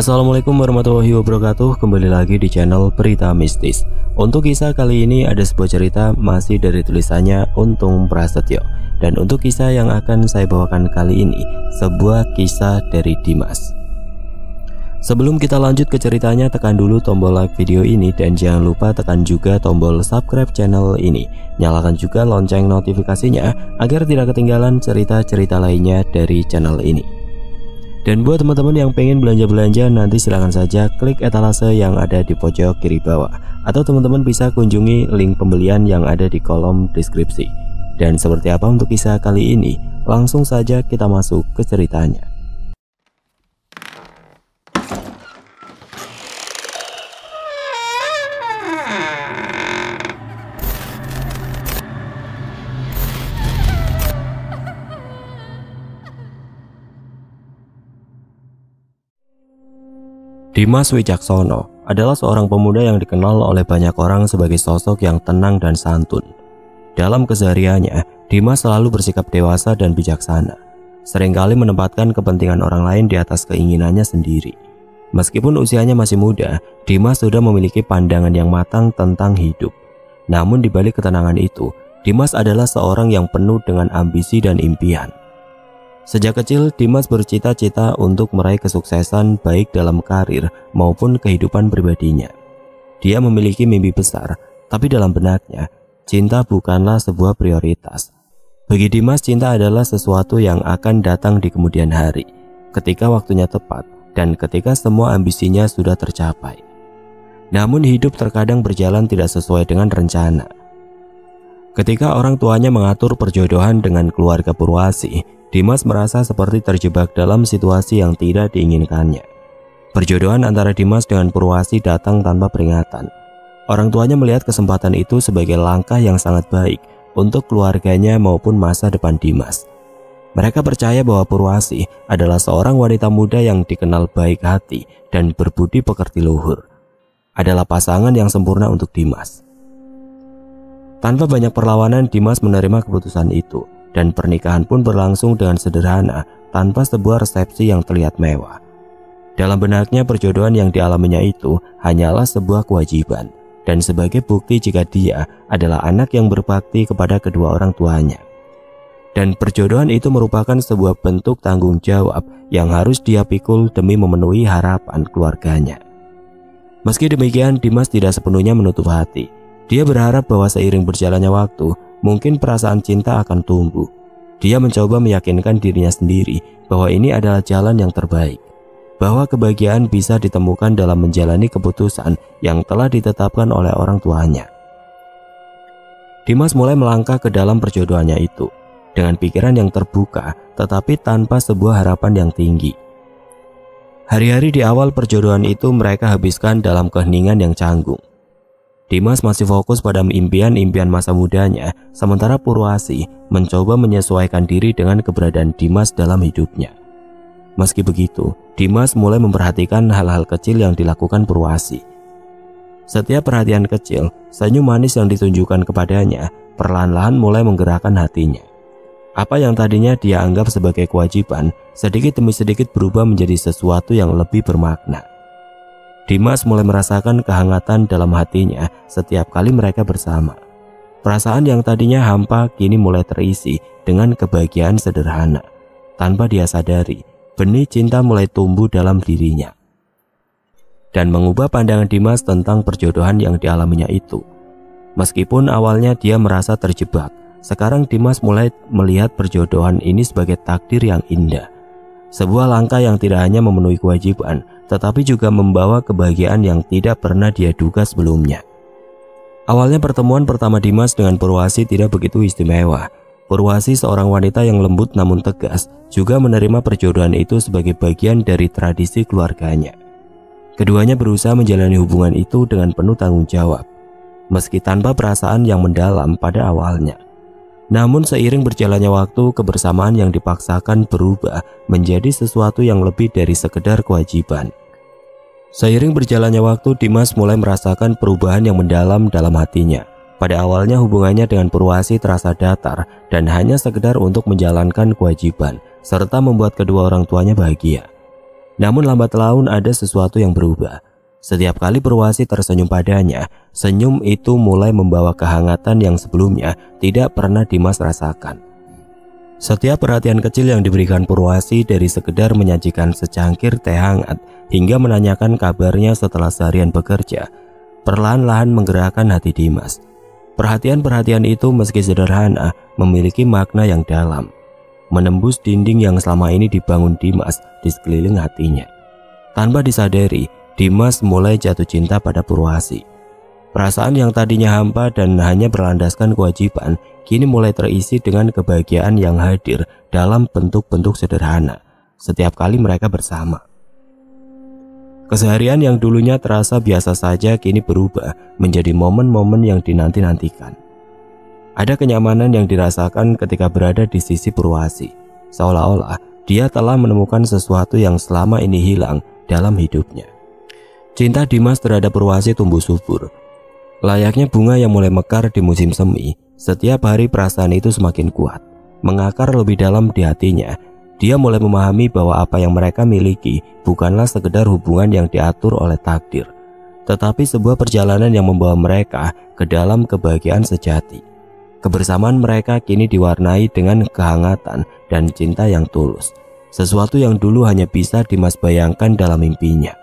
Assalamualaikum warahmatullahi wabarakatuh. Kembali lagi di channel Berita Mistis. Untuk kisah kali ini ada sebuah cerita masih dari tulisannya Untung Prasetyo. Dan untuk kisah yang akan saya bawakan kali ini, sebuah kisah dari Dimas. Sebelum kita lanjut ke ceritanya, tekan dulu tombol like video ini dan jangan lupa tekan juga tombol subscribe channel ini. Nyalakan juga lonceng notifikasinya agar tidak ketinggalan cerita-cerita lainnya dari channel ini. Dan buat teman-teman yang pengen belanja-belanja, nanti silahkan saja klik etalase yang ada di pojok kiri bawah, atau teman-teman bisa kunjungi link pembelian yang ada di kolom deskripsi. Dan seperti apa untuk kisah kali ini, langsung saja kita masuk ke ceritanya. Dimas Wicaksono adalah seorang pemuda yang dikenal oleh banyak orang sebagai sosok yang tenang dan santun. Dalam kesehariannya, Dimas selalu bersikap dewasa dan bijaksana, seringkali menempatkan kepentingan orang lain di atas keinginannya sendiri. Meskipun usianya masih muda, Dimas sudah memiliki pandangan yang matang tentang hidup. Namun di balik ketenangan itu, Dimas adalah seorang yang penuh dengan ambisi dan impian. Sejak kecil, Dimas bercita-cita untuk meraih kesuksesan baik dalam karir maupun kehidupan pribadinya. Dia memiliki mimpi besar, tapi dalam benaknya, cinta bukanlah sebuah prioritas. Bagi Dimas, cinta adalah sesuatu yang akan datang di kemudian hari, ketika waktunya tepat dan ketika semua ambisinya sudah tercapai. Namun hidup terkadang berjalan tidak sesuai dengan rencana. Ketika orang tuanya mengatur perjodohan dengan keluarga Purwasi, Dimas merasa seperti terjebak dalam situasi yang tidak diinginkannya. Perjodohan antara Dimas dengan Purwasi datang tanpa peringatan. Orang tuanya melihat kesempatan itu sebagai langkah yang sangat baik untuk keluarganya maupun masa depan Dimas. Mereka percaya bahwa Purwasi adalah seorang wanita muda yang dikenal baik hati dan berbudi pekerti luhur. Adalah pasangan yang sempurna untuk Dimas. Tanpa banyak perlawanan, Dimas menerima keputusan itu. Dan pernikahan pun berlangsung dengan sederhana tanpa sebuah resepsi yang terlihat mewah. Dalam benaknya, perjodohan yang dialaminya itu hanyalah sebuah kewajiban dan sebagai bukti jika dia adalah anak yang berbakti kepada kedua orang tuanya. Dan perjodohan itu merupakan sebuah bentuk tanggung jawab yang harus dia pikul demi memenuhi harapan keluarganya. Meski demikian, Dimas tidak sepenuhnya menutup hati. Dia berharap bahwa seiring berjalannya waktu, mungkin perasaan cinta akan tumbuh. Dia mencoba meyakinkan dirinya sendiri bahwa ini adalah jalan yang terbaik, bahwa kebahagiaan bisa ditemukan dalam menjalani keputusan yang telah ditetapkan oleh orang tuanya. Dimas mulai melangkah ke dalam perjodohannya itu dengan pikiran yang terbuka tetapi tanpa sebuah harapan yang tinggi. Hari-hari di awal perjodohan itu mereka habiskan dalam keheningan yang canggung. Dimas masih fokus pada impian-impian masa mudanya, sementara Purwasi mencoba menyesuaikan diri dengan keberadaan Dimas dalam hidupnya. Meski begitu, Dimas mulai memperhatikan hal-hal kecil yang dilakukan Purwasi. Setiap perhatian kecil, senyum manis yang ditunjukkan kepadanya, perlahan-lahan mulai menggerakkan hatinya. Apa yang tadinya dia anggap sebagai kewajiban, sedikit demi sedikit berubah menjadi sesuatu yang lebih bermakna. Dimas mulai merasakan kehangatan dalam hatinya setiap kali mereka bersama. Perasaan yang tadinya hampa kini mulai terisi dengan kebahagiaan sederhana. Tanpa dia sadari, benih cinta mulai tumbuh dalam dirinya dan mengubah pandangan Dimas tentang perjodohan yang dialaminya itu. Meskipun awalnya dia merasa terjebak, sekarang Dimas mulai melihat perjodohan ini sebagai takdir yang indah. Sebuah langkah yang tidak hanya memenuhi kewajiban, tetapi juga membawa kebahagiaan yang tidak pernah dia duga sebelumnya. Awalnya pertemuan pertama Dimas dengan Purwasi tidak begitu istimewa. Purwasi, seorang wanita yang lembut namun tegas, juga menerima perjodohan itu sebagai bagian dari tradisi keluarganya. Keduanya berusaha menjalani hubungan itu dengan penuh tanggung jawab, meski tanpa perasaan yang mendalam pada awalnya. Namun seiring berjalannya waktu, kebersamaan yang dipaksakan berubah menjadi sesuatu yang lebih dari sekedar kewajiban. Seiring berjalannya waktu, Dimas mulai merasakan perubahan yang mendalam dalam hatinya. Pada awalnya hubungannya dengan Purwasi terasa datar dan hanya sekedar untuk menjalankan kewajiban, serta membuat kedua orang tuanya bahagia. Namun lambat laun ada sesuatu yang berubah. Setiap kali Purwasi tersenyum padanya, senyum itu mulai membawa kehangatan yang sebelumnya tidak pernah Dimas rasakan. Setiap perhatian kecil yang diberikan Purwasi, dari sekedar menyajikan secangkir teh hangat hingga menanyakan kabarnya setelah seharian bekerja, perlahan-lahan menggerakkan hati Dimas. Perhatian-perhatian itu meski sederhana memiliki makna yang dalam, menembus dinding yang selama ini dibangun Dimas di sekeliling hatinya. Tanpa disadari, Dimas mulai jatuh cinta pada Purwasi. Perasaan yang tadinya hampa dan hanya berlandaskan kewajiban, kini mulai terisi dengan kebahagiaan yang hadir dalam bentuk-bentuk sederhana setiap kali mereka bersama. Keseharian yang dulunya terasa biasa saja kini berubah menjadi momen-momen yang dinanti-nantikan. Ada kenyamanan yang dirasakan ketika berada di sisi Purwasi, seolah-olah dia telah menemukan sesuatu yang selama ini hilang dalam hidupnya. Cinta Dimas terhadap Purwasi tumbuh subur. Layaknya bunga yang mulai mekar di musim semi, setiap hari perasaan itu semakin kuat, mengakar lebih dalam di hatinya. Dia mulai memahami bahwa apa yang mereka miliki bukanlah sekedar hubungan yang diatur oleh takdir, tetapi sebuah perjalanan yang membawa mereka ke dalam kebahagiaan sejati. Kebersamaan mereka kini diwarnai dengan kehangatan dan cinta yang tulus, sesuatu yang dulu hanya bisa Dimas bayangkan dalam mimpinya.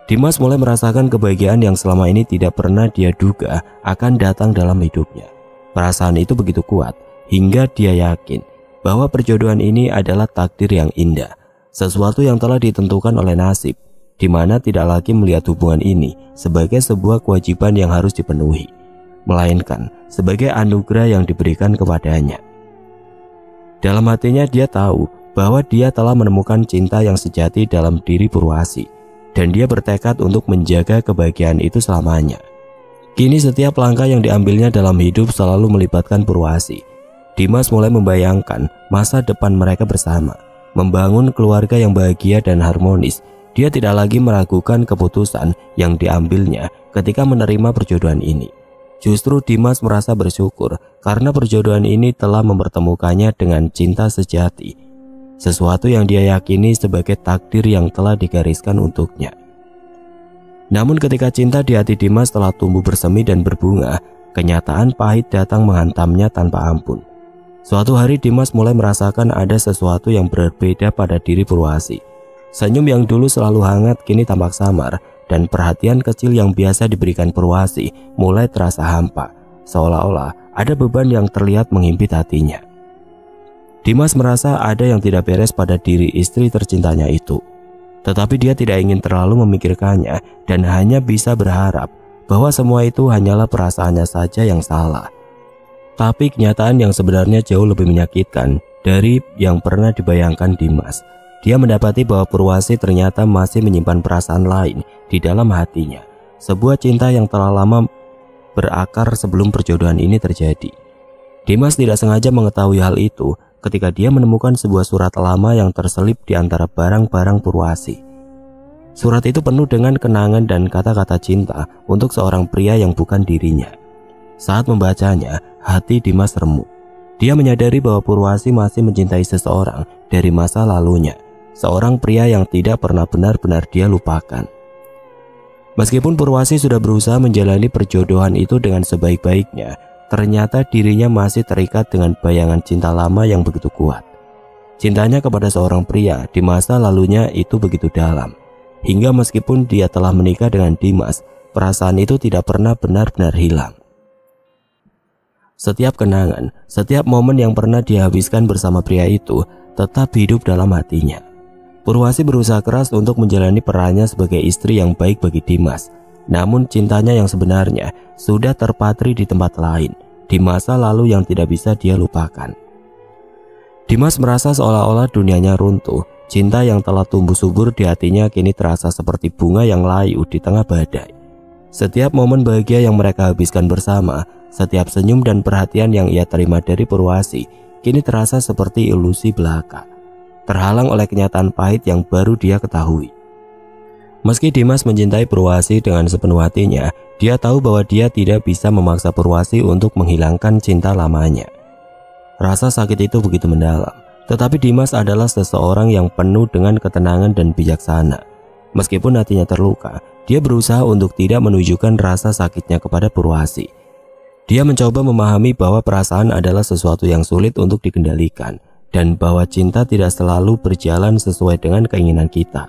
Dimas mulai merasakan kebahagiaan yang selama ini tidak pernah dia duga akan datang dalam hidupnya. Perasaan itu begitu kuat hingga dia yakin bahwa perjodohan ini adalah takdir yang indah, sesuatu yang telah ditentukan oleh nasib, di mana tidak lagi melihat hubungan ini sebagai sebuah kewajiban yang harus dipenuhi, melainkan sebagai anugerah yang diberikan kepadanya. Dalam hatinya dia tahu bahwa dia telah menemukan cinta yang sejati dalam diri Purwasi, dan dia bertekad untuk menjaga kebahagiaan itu selamanya. Kini setiap langkah yang diambilnya dalam hidup selalu melibatkan Purwasi. Dimas mulai membayangkan masa depan mereka bersama, membangun keluarga yang bahagia dan harmonis. Dia tidak lagi meragukan keputusan yang diambilnya ketika menerima perjodohan ini. Justru Dimas merasa bersyukur karena perjodohan ini telah mempertemukannya dengan cinta sejati, sesuatu yang dia yakini sebagai takdir yang telah digariskan untuknya. Namun ketika cinta di hati Dimas telah tumbuh bersemi dan berbunga, kenyataan pahit datang menghantamnya tanpa ampun. Suatu hari Dimas mulai merasakan ada sesuatu yang berbeda pada diri Purwasi. Senyum yang dulu selalu hangat kini tampak samar, dan perhatian kecil yang biasa diberikan Purwasi mulai terasa hampa, seolah-olah ada beban yang terlihat menghimpit hatinya. Dimas merasa ada yang tidak beres pada diri istri tercintanya itu, tetapi dia tidak ingin terlalu memikirkannya dan hanya bisa berharap bahwa semua itu hanyalah perasaannya saja yang salah. Tapi kenyataan yang sebenarnya jauh lebih menyakitkan dari yang pernah dibayangkan Dimas. Dia mendapati bahwa Purwasi ternyata masih menyimpan perasaan lain di dalam hatinya, sebuah cinta yang telah lama berakar sebelum perjodohan ini terjadi. Dimas tidak sengaja mengetahui hal itu ketika dia menemukan sebuah surat lama yang terselip di antara barang-barang Purwasi. Surat itu penuh dengan kenangan dan kata-kata cinta untuk seorang pria yang bukan dirinya. Saat membacanya, hati Dimas remuk. Dia menyadari bahwa Purwasi masih mencintai seseorang dari masa lalunya, seorang pria yang tidak pernah benar-benar dia lupakan. Meskipun Purwasi sudah berusaha menjalani perjodohan itu dengan sebaik-baiknya, ternyata dirinya masih terikat dengan bayangan cinta lama yang begitu kuat. Cintanya kepada seorang pria di masa lalunya itu begitu dalam, hingga meskipun dia telah menikah dengan Dimas, perasaan itu tidak pernah benar-benar hilang. Setiap kenangan, setiap momen yang pernah dihabiskan bersama pria itu tetap hidup dalam hatinya. Purwasi berusaha keras untuk menjalani perannya sebagai istri yang baik bagi Dimas. Namun cintanya yang sebenarnya sudah terpatri di tempat lain, di masa lalu yang tidak bisa dia lupakan. Dimas merasa seolah-olah dunianya runtuh. Cinta yang telah tumbuh subur di hatinya kini terasa seperti bunga yang layu di tengah badai. Setiap momen bahagia yang mereka habiskan bersama, setiap senyum dan perhatian yang ia terima dari Purwasi kini terasa seperti ilusi belaka, terhalang oleh kenyataan pahit yang baru dia ketahui. Meski Dimas mencintai Purwasi dengan sepenuh hatinya, dia tahu bahwa dia tidak bisa memaksa Purwasi untuk menghilangkan cinta lamanya. Rasa sakit itu begitu mendalam, Tetapi Dimas adalah seseorang yang penuh dengan ketenangan dan bijaksana. Meskipun hatinya terluka, dia berusaha untuk tidak menunjukkan rasa sakitnya kepada Purwasi. Dia mencoba memahami bahwa perasaan adalah sesuatu yang sulit untuk dikendalikan, dan bahwa cinta tidak selalu berjalan sesuai dengan keinginan kita.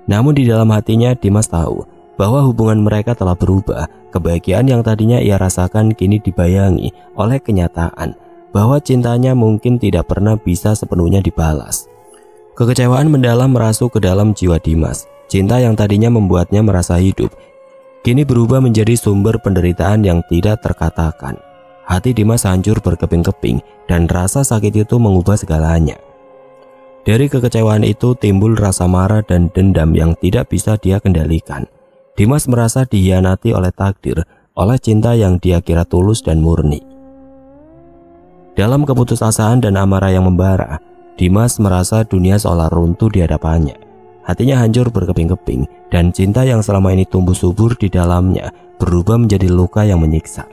Namun di dalam hatinya Dimas tahu bahwa hubungan mereka telah berubah. Kebahagiaan yang tadinya ia rasakan kini dibayangi oleh kenyataan bahwa cintanya mungkin tidak pernah bisa sepenuhnya dibalas. Kekecewaan mendalam merasuk ke dalam jiwa Dimas. Cinta yang tadinya membuatnya merasa hidup, kini berubah menjadi sumber penderitaan yang tidak terkatakan. Hati Dimas hancur berkeping-keping dan rasa sakit itu mengubah segalanya. Dari kekecewaan itu timbul rasa marah dan dendam yang tidak bisa dia kendalikan. Dimas merasa dikhianati oleh takdir, oleh cinta yang dia kira tulus dan murni. Dalam keputusasaan dan amarah yang membara, Dimas merasa dunia seolah runtuh di hadapannya. Hatinya hancur berkeping-keping dan cinta yang selama ini tumbuh subur di dalamnya berubah menjadi luka yang menyiksa.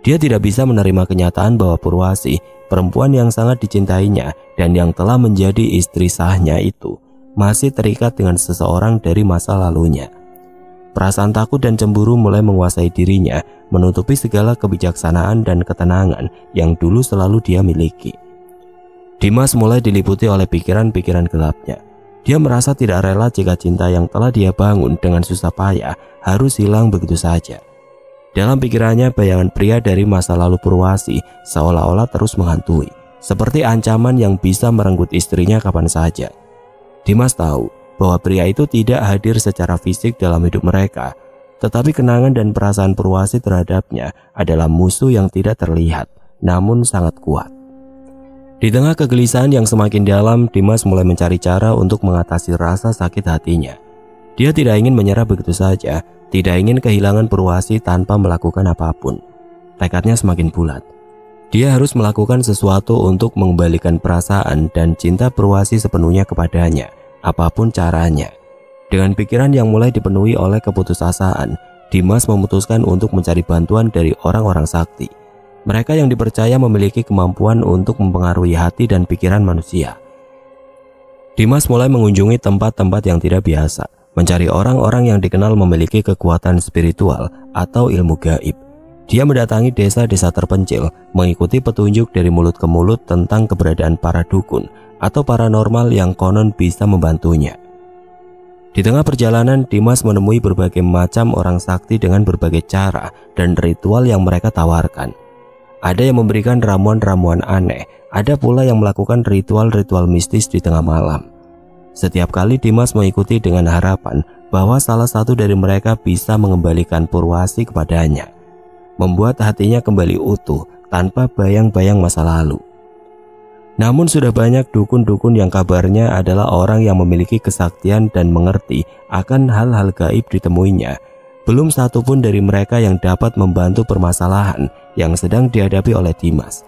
Dia tidak bisa menerima kenyataan bahwa Purwasi, perempuan yang sangat dicintainya dan yang telah menjadi istri sahnya itu, masih terikat dengan seseorang dari masa lalunya. Perasaan takut dan cemburu mulai menguasai dirinya, menutupi segala kebijaksanaan dan ketenangan yang dulu selalu dia miliki. Dimas mulai diliputi oleh pikiran-pikiran gelapnya. Dia merasa tidak rela jika cinta yang telah dia bangun dengan susah payah harus hilang begitu saja. Dalam pikirannya bayangan pria dari masa lalu Purwasi seolah-olah terus menghantui, seperti ancaman yang bisa merenggut istrinya kapan saja. Dimas tahu bahwa pria itu tidak hadir secara fisik dalam hidup mereka, tetapi kenangan dan perasaan Purwasi terhadapnya adalah musuh yang tidak terlihat, namun sangat kuat. Di tengah kegelisahan yang semakin dalam, Dimas mulai mencari cara untuk mengatasi rasa sakit hatinya. Dia tidak ingin menyerah begitu saja, tidak ingin kehilangan Purwasi tanpa melakukan apapun. Tekadnya semakin bulat. Dia harus melakukan sesuatu untuk mengembalikan perasaan dan cinta Purwasi sepenuhnya kepadanya, apapun caranya. Dengan pikiran yang mulai dipenuhi oleh keputusasaan, Dimas memutuskan untuk mencari bantuan dari orang-orang sakti. Mereka yang dipercaya memiliki kemampuan untuk mempengaruhi hati dan pikiran manusia. Dimas mulai mengunjungi tempat-tempat yang tidak biasa, mencari orang-orang yang dikenal memiliki kekuatan spiritual atau ilmu gaib. Dia mendatangi desa-desa terpencil, mengikuti petunjuk dari mulut ke mulut tentang keberadaan para dukun atau paranormal yang konon bisa membantunya. Di tengah perjalanan, Dimas menemui berbagai macam orang sakti dengan berbagai cara dan ritual yang mereka tawarkan. Ada yang memberikan ramuan-ramuan aneh, ada pula yang melakukan ritual-ritual mistis di tengah malam. Setiap kali Dimas mengikuti dengan harapan bahwa salah satu dari mereka bisa mengembalikan Purwasi kepadanya, membuat hatinya kembali utuh tanpa bayang-bayang masa lalu. Namun sudah banyak dukun-dukun yang kabarnya adalah orang yang memiliki kesaktian dan mengerti akan hal-hal gaib ditemuinya. Belum satu pun dari mereka yang dapat membantu permasalahan yang sedang dihadapi oleh Dimas.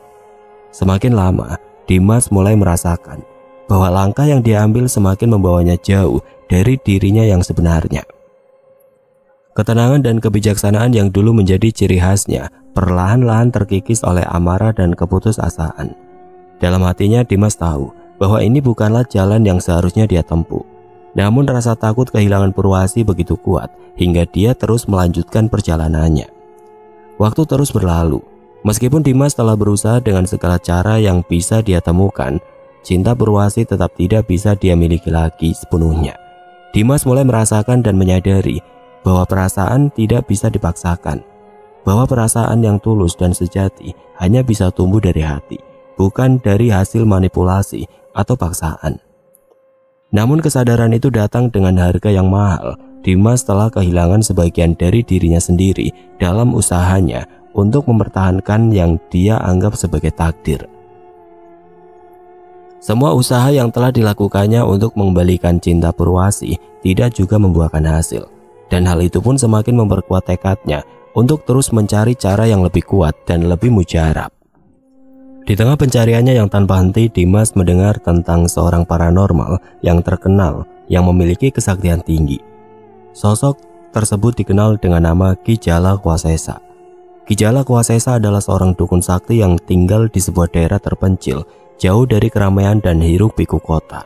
Semakin lama, Dimas mulai merasakan bahwa langkah yang diambil semakin membawanya jauh dari dirinya yang sebenarnya. Ketenangan dan kebijaksanaan yang dulu menjadi ciri khasnya perlahan-lahan terkikis oleh amarah dan keputusasaan. Dalam hatinya Dimas tahu bahwa ini bukanlah jalan yang seharusnya dia tempuh. Namun rasa takut kehilangan Purwasi begitu kuat hingga dia terus melanjutkan perjalanannya. Waktu terus berlalu. Meskipun Dimas telah berusaha dengan segala cara yang bisa dia temukan, cinta Purwasi tetap tidak bisa dia miliki lagi sepenuhnya. Dimas mulai merasakan dan menyadari bahwa perasaan tidak bisa dipaksakan, bahwa perasaan yang tulus dan sejati hanya bisa tumbuh dari hati, bukan dari hasil manipulasi atau paksaan. Namun kesadaran itu datang dengan harga yang mahal. Dimas telah kehilangan sebagian dari dirinya sendiri dalam usahanya untuk mempertahankan yang dia anggap sebagai takdir. Semua usaha yang telah dilakukannya untuk mengembalikan cinta Purwasi tidak juga membuahkan hasil, dan hal itu pun semakin memperkuat tekadnya untuk terus mencari cara yang lebih kuat dan lebih mujarab. Di tengah pencariannya yang tanpa henti, Dimas mendengar tentang seorang paranormal yang terkenal yang memiliki kesaktian tinggi. Sosok tersebut dikenal dengan nama Ki Jala Kwasesa. Ki Jala Kwasesa adalah seorang dukun sakti yang tinggal di sebuah daerah terpencil jauh dari keramaian dan hiruk-pikuk kota.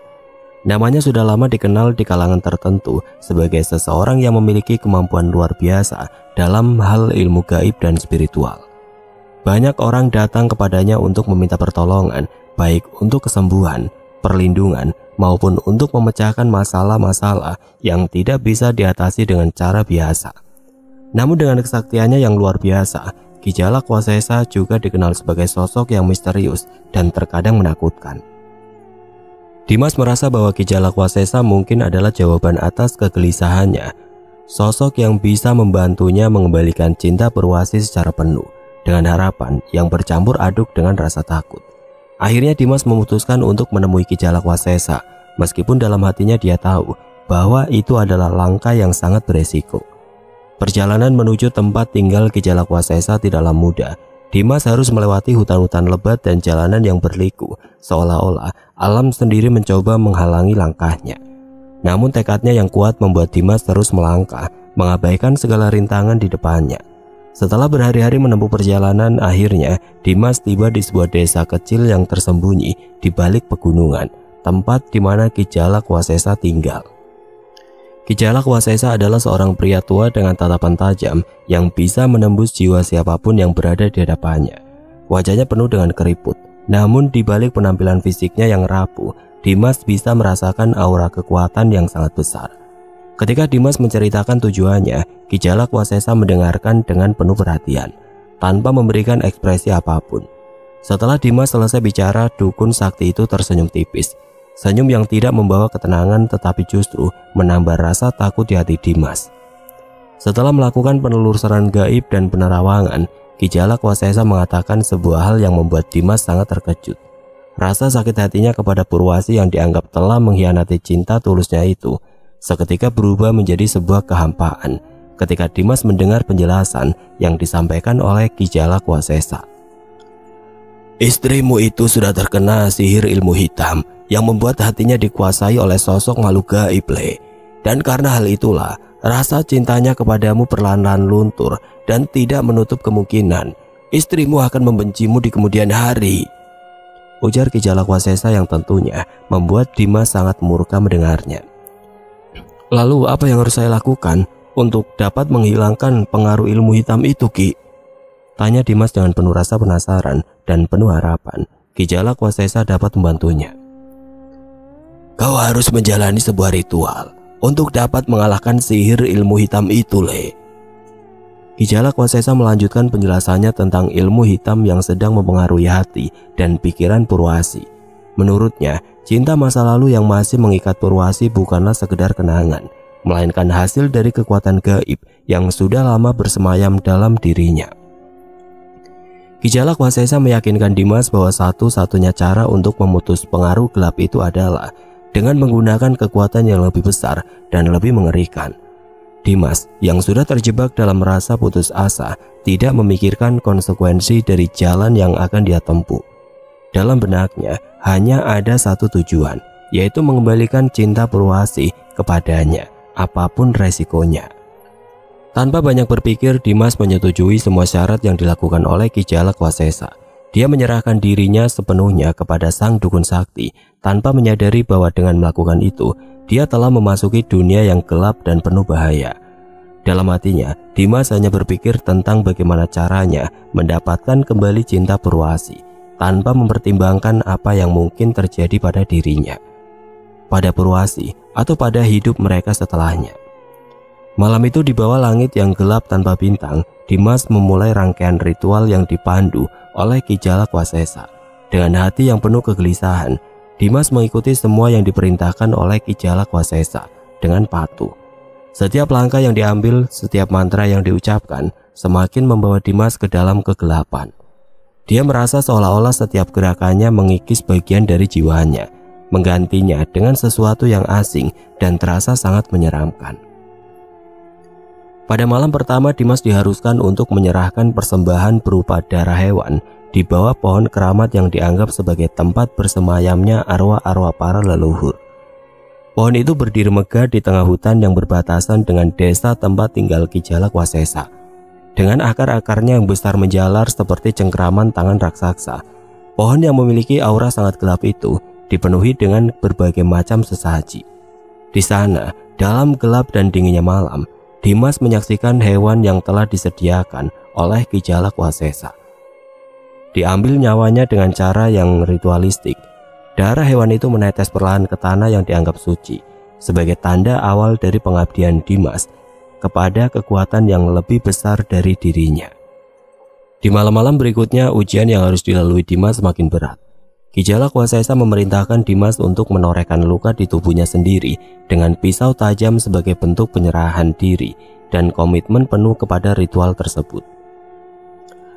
Namanya sudah lama dikenal di kalangan tertentu sebagai seseorang yang memiliki kemampuan luar biasa dalam hal ilmu gaib dan spiritual. Banyak orang datang kepadanya untuk meminta pertolongan, baik untuk kesembuhan, perlindungan, maupun untuk memecahkan masalah-masalah yang tidak bisa diatasi dengan cara biasa. Namun dengan kesaktiannya yang luar biasa, Ki Jalak Wasesa juga dikenal sebagai sosok yang misterius dan terkadang menakutkan. Dimas merasa bahwa Ki Jalak Wasesa mungkin adalah jawaban atas kegelisahannya, sosok yang bisa membantunya mengembalikan cinta Purwasi secara penuh, dengan harapan yang bercampur aduk dengan rasa takut. Akhirnya Dimas memutuskan untuk menemui Ki Jalak Wasesa, meskipun dalam hatinya dia tahu bahwa itu adalah langkah yang sangat beresiko. Perjalanan menuju tempat tinggal Ki Jalak Wasesa tidaklah mudah. Dimas harus melewati hutan-hutan lebat dan jalanan yang berliku, seolah-olah alam sendiri mencoba menghalangi langkahnya. Namun tekadnya yang kuat membuat Dimas terus melangkah, mengabaikan segala rintangan di depannya. Setelah berhari-hari menempuh perjalanan, akhirnya Dimas tiba di sebuah desa kecil yang tersembunyi di balik pegunungan, tempat di mana Ki Jalak Wasesa tinggal. Ki Jalak Wasesa adalah seorang pria tua dengan tatapan tajam yang bisa menembus jiwa siapapun yang berada di hadapannya. Wajahnya penuh dengan keriput, namun di balik penampilan fisiknya yang rapuh, Dimas bisa merasakan aura kekuatan yang sangat besar. Ketika Dimas menceritakan tujuannya, Ki Jalak Wasesa mendengarkan dengan penuh perhatian, tanpa memberikan ekspresi apapun. Setelah Dimas selesai bicara, dukun sakti itu tersenyum tipis. Senyum yang tidak membawa ketenangan tetapi justru menambah rasa takut di hati Dimas. Setelah melakukan penelusuran gaib dan penerawangan, Ki Jalak Wasesa mengatakan sebuah hal yang membuat Dimas sangat terkejut. Rasa sakit hatinya kepada Purwasi yang dianggap telah mengkhianati cinta tulusnya itu seketika berubah menjadi sebuah kehampaan ketika Dimas mendengar penjelasan yang disampaikan oleh Ki Jalak Wasesa. Istrimu itu sudah terkena sihir ilmu hitam yang membuat hatinya dikuasai oleh sosok makhluk gaib, Le. Dan karena hal itulah, rasa cintanya kepadamu perlahan-lahan luntur dan tidak menutup kemungkinan istrimu akan membencimu di kemudian hari. Ujar Ki Jalak Wasesa yang tentunya membuat Dimas sangat murka mendengarnya. Lalu apa yang harus saya lakukan untuk dapat menghilangkan pengaruh ilmu hitam itu, Ki? Tanya Dimas dengan penuh rasa penasaran dan penuh harapan Ki Jalak Wasesa dapat membantunya. Kau harus menjalani sebuah ritual untuk dapat mengalahkan sihir ilmu hitam itu, Le. Ki Jalak Wasesa melanjutkan penjelasannya tentang ilmu hitam yang sedang mempengaruhi hati dan pikiran Purwasi. Menurutnya, cinta masa lalu yang masih mengikat Purwasi bukanlah sekedar kenangan, melainkan hasil dari kekuatan gaib yang sudah lama bersemayam dalam dirinya. Ki Jalak Wasesa meyakinkan Dimas bahwa satu-satunya cara untuk memutus pengaruh gelap itu adalah dengan menggunakan kekuatan yang lebih besar dan lebih mengerikan. Dimas yang sudah terjebak dalam rasa putus asa tidak memikirkan konsekuensi dari jalan yang akan dia tempuh. Dalam benaknya hanya ada satu tujuan, yaitu mengembalikan cinta Purwasi kepadanya, apapun resikonya. Tanpa banyak berpikir, Dimas menyetujui semua syarat yang dilakukan oleh Ki Jalak Wasesa. Dia menyerahkan dirinya sepenuhnya kepada sang dukun sakti tanpa menyadari bahwa dengan melakukan itu, dia telah memasuki dunia yang gelap dan penuh bahaya. Dalam hatinya, Dimas hanya berpikir tentang bagaimana caranya mendapatkan kembali cinta Purwasi tanpa mempertimbangkan apa yang mungkin terjadi pada dirinya, pada Purwasi, atau pada hidup mereka setelahnya. Malam itu di bawah langit yang gelap tanpa bintang, Dimas memulai rangkaian ritual yang dipandu oleh Ki Jalak Wasesa. Dengan hati yang penuh kegelisahan, Dimas mengikuti semua yang diperintahkan oleh Ki Jalak Wasesa dengan patuh. Setiap langkah yang diambil, setiap mantra yang diucapkan, semakin membawa Dimas ke dalam kegelapan. Dia merasa seolah-olah setiap gerakannya mengikis bagian dari jiwanya, menggantinya dengan sesuatu yang asing dan terasa sangat menyeramkan. Pada malam pertama, Dimas diharuskan untuk menyerahkan persembahan berupa darah hewan di bawah pohon keramat yang dianggap sebagai tempat bersemayamnya arwah-arwah para leluhur. Pohon itu berdiri megah di tengah hutan yang berbatasan dengan desa tempat tinggal Ki Jalak Wasesa. Dengan akar-akarnya yang besar menjalar seperti cengkeraman tangan raksasa, Pohon yang memiliki aura sangat gelap itu dipenuhi dengan berbagai macam sesaji. Di sana, dalam gelap dan dinginnya malam, Dimas menyaksikan hewan yang telah disediakan oleh Ki Jalak Wasesa. Diambil nyawanya dengan cara yang ritualistik. Darah hewan itu menetes perlahan ke tanah yang dianggap suci, sebagai tanda awal dari pengabdian Dimas kepada kekuatan yang lebih besar dari dirinya. Di malam-malam berikutnya, ujian yang harus dilalui Dimas semakin berat. Ki Jalak Wasesa memerintahkan Dimas untuk menorehkan luka di tubuhnya sendiri dengan pisau tajam sebagai bentuk penyerahan diri dan komitmen penuh kepada ritual tersebut.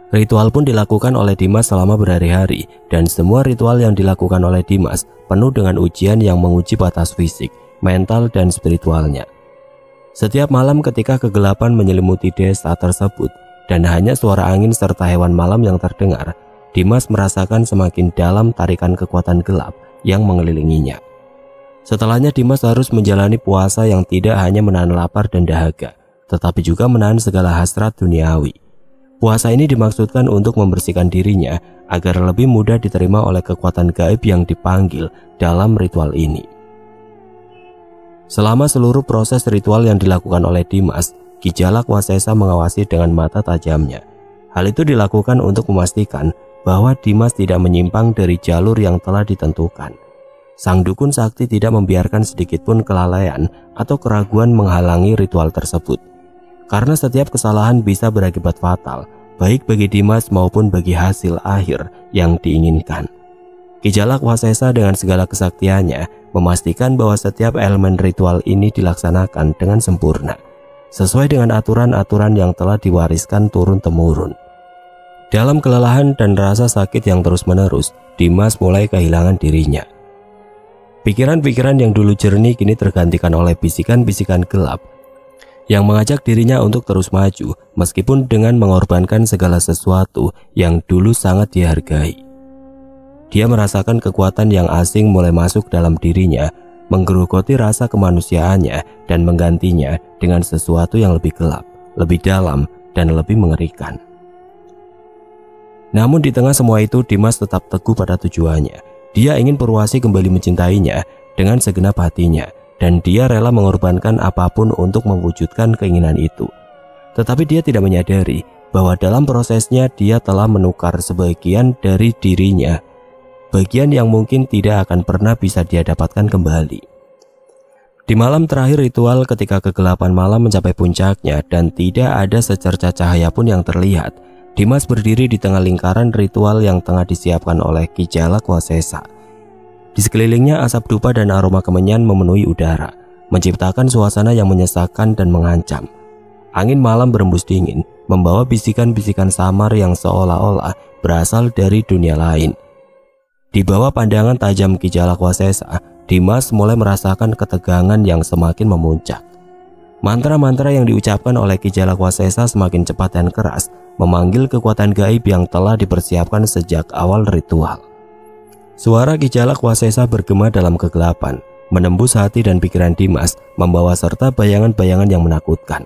Ritual pun dilakukan oleh Dimas selama berhari-hari, dan semua ritual yang dilakukan oleh Dimas penuh dengan ujian yang menguji batas fisik, mental, dan spiritualnya. Setiap malam ketika kegelapan menyelimuti desa tersebut dan hanya suara angin serta hewan malam yang terdengar, Dimas merasakan semakin dalam tarikan kekuatan gelap yang mengelilinginya. Setelahnya Dimas harus menjalani puasa yang tidak hanya menahan lapar dan dahaga, tetapi juga menahan segala hasrat duniawi. Puasa ini dimaksudkan untuk membersihkan dirinya agar lebih mudah diterima oleh kekuatan gaib yang dipanggil dalam ritual ini. Selama seluruh proses ritual yang dilakukan oleh Dimas, Ki Jalak Wasesa mengawasi dengan mata tajamnya. Hal itu dilakukan untuk memastikan bahwa Dimas tidak menyimpang dari jalur yang telah ditentukan. Sang dukun sakti tidak membiarkan sedikitpun kelalaian atau keraguan menghalangi ritual tersebut. Karena setiap kesalahan bisa berakibat fatal, baik bagi Dimas maupun bagi hasil akhir yang diinginkan. Ki Jalak Wasesa dengan segala kesaktiannya memastikan bahwa setiap elemen ritual ini dilaksanakan dengan sempurna, sesuai dengan aturan-aturan yang telah diwariskan turun-temurun. Dalam kelelahan dan rasa sakit yang terus-menerus, Dimas mulai kehilangan dirinya. Pikiran-pikiran yang dulu jernih kini tergantikan oleh bisikan-bisikan gelap yang mengajak dirinya untuk terus maju meskipun dengan mengorbankan segala sesuatu yang dulu sangat dihargai. Dia merasakan kekuatan yang asing mulai masuk dalam dirinya, menggerogoti rasa kemanusiaannya dan menggantinya dengan sesuatu yang lebih gelap, lebih dalam, dan lebih mengerikan. Namun di tengah semua itu, Dimas tetap teguh pada tujuannya. Dia ingin Purwasi kembali mencintainya dengan segenap hatinya, dan dia rela mengorbankan apapun untuk mewujudkan keinginan itu. Tetapi dia tidak menyadari bahwa dalam prosesnya dia telah menukar sebagian dari dirinya, bagian yang mungkin tidak akan pernah bisa dia dapatkan kembali. Di malam terakhir ritual, ketika kegelapan malam mencapai puncaknya dan tidak ada secercah cahaya pun yang terlihat, Dimas berdiri di tengah lingkaran ritual yang tengah disiapkan oleh Ki Jalak Wasesa. Di sekelilingnya asap dupa dan aroma kemenyan memenuhi udara, menciptakan suasana yang menyesakkan dan mengancam. Angin malam berembus dingin, membawa bisikan-bisikan samar yang seolah-olah berasal dari dunia lain. Di bawah pandangan tajam Ki Jalak Wasesa, Dimas mulai merasakan ketegangan yang semakin memuncak. Mantra-mantra yang diucapkan oleh Ki Jalak Wasesa semakin cepat dan keras, memanggil kekuatan gaib yang telah dipersiapkan sejak awal ritual. Suara Ki Jalak Wasesa bergema dalam kegelapan, menembus hati dan pikiran Dimas, membawa serta bayangan-bayangan yang menakutkan.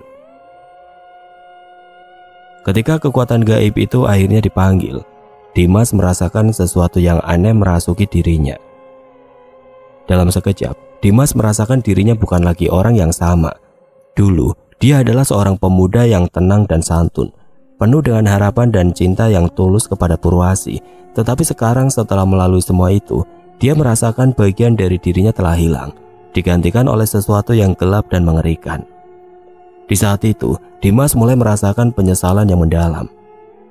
Ketika kekuatan gaib itu akhirnya dipanggil, Dimas merasakan sesuatu yang aneh merasuki dirinya. Dalam sekejap, Dimas merasakan dirinya bukan lagi orang yang sama. Dulu, dia adalah seorang pemuda yang tenang dan santun, penuh dengan harapan dan cinta yang tulus kepada Purwasi. Tetapi sekarang setelah melalui semua itu, dia merasakan bagian dari dirinya telah hilang, digantikan oleh sesuatu yang gelap dan mengerikan. Di saat itu, Dimas mulai merasakan penyesalan yang mendalam.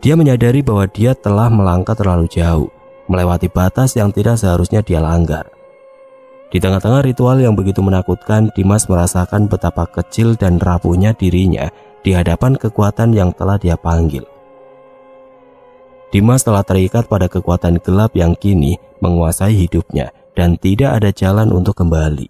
Dia menyadari bahwa dia telah melangkah terlalu jauh, melewati batas yang tidak seharusnya dia langgar. Di tengah-tengah ritual yang begitu menakutkan, Dimas merasakan betapa kecil dan rapuhnya dirinya di hadapan kekuatan yang telah dia panggil. Dimas telah terikat pada kekuatan gelap yang kini menguasai hidupnya dan tidak ada jalan untuk kembali.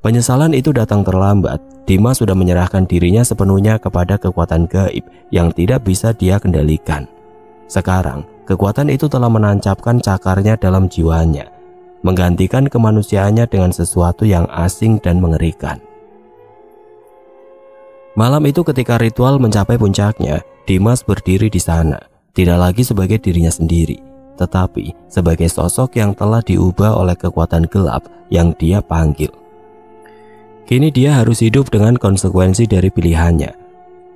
Penyesalan itu datang terlambat. Dimas sudah menyerahkan dirinya sepenuhnya kepada kekuatan gaib yang tidak bisa dia kendalikan. Sekarang, kekuatan itu telah menancapkan cakarnya dalam jiwanya, menggantikan kemanusiaannya dengan sesuatu yang asing dan mengerikan. Malam itu ketika ritual mencapai puncaknya, Dimas berdiri di sana, tidak lagi sebagai dirinya sendiri. tetapi sebagai sosok yang telah diubah oleh kekuatan gelap yang dia panggil. Kini dia harus hidup dengan konsekuensi dari pilihannya,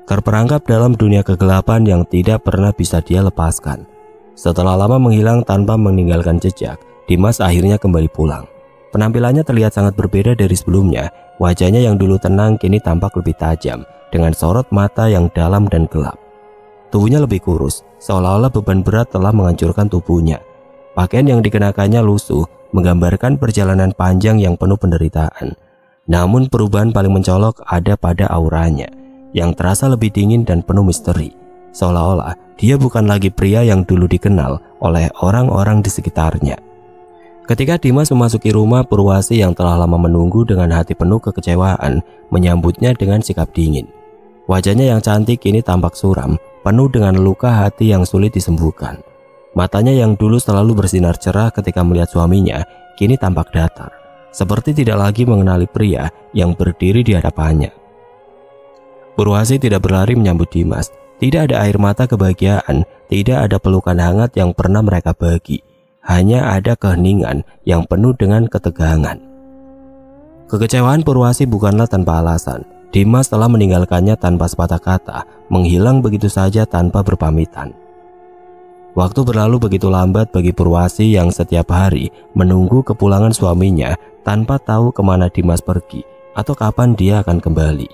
terperangkap dalam dunia kegelapan yang tidak pernah bisa dia lepaskan. Setelah lama menghilang tanpa meninggalkan jejak, Dimas akhirnya kembali pulang. Penampilannya terlihat sangat berbeda dari sebelumnya. Wajahnya yang dulu tenang kini tampak lebih tajam, dengan sorot mata yang dalam dan gelap. Tubuhnya lebih kurus, seolah-olah beban berat telah menghancurkan tubuhnya. Pakaian yang dikenakannya lusuh, menggambarkan perjalanan panjang yang penuh penderitaan. Namun perubahan paling mencolok ada pada auranya, yang terasa lebih dingin dan penuh misteri. Seolah-olah dia bukan lagi pria yang dulu dikenal oleh orang-orang di sekitarnya. Ketika Dimas memasuki rumah, Purwasi yang telah lama menunggu dengan hati penuh kekecewaan menyambutnya dengan sikap dingin. Wajahnya yang cantik kini tampak suram, penuh dengan luka hati yang sulit disembuhkan. Matanya yang dulu selalu bersinar cerah ketika melihat suaminya, kini tampak datar, seperti tidak lagi mengenali pria yang berdiri di hadapannya. Purwasi tidak berlari menyambut Dimas. Tidak ada air mata kebahagiaan, tidak ada pelukan hangat yang pernah mereka bagi. Hanya ada keheningan yang penuh dengan ketegangan. Kekecewaan Purwasi bukanlah tanpa alasan. Dimas telah meninggalkannya tanpa sepatah kata, menghilang begitu saja tanpa berpamitan. Waktu berlalu begitu lambat bagi Purwasi yang setiap hari menunggu kepulangan suaminya tanpa tahu kemana Dimas pergi atau kapan dia akan kembali.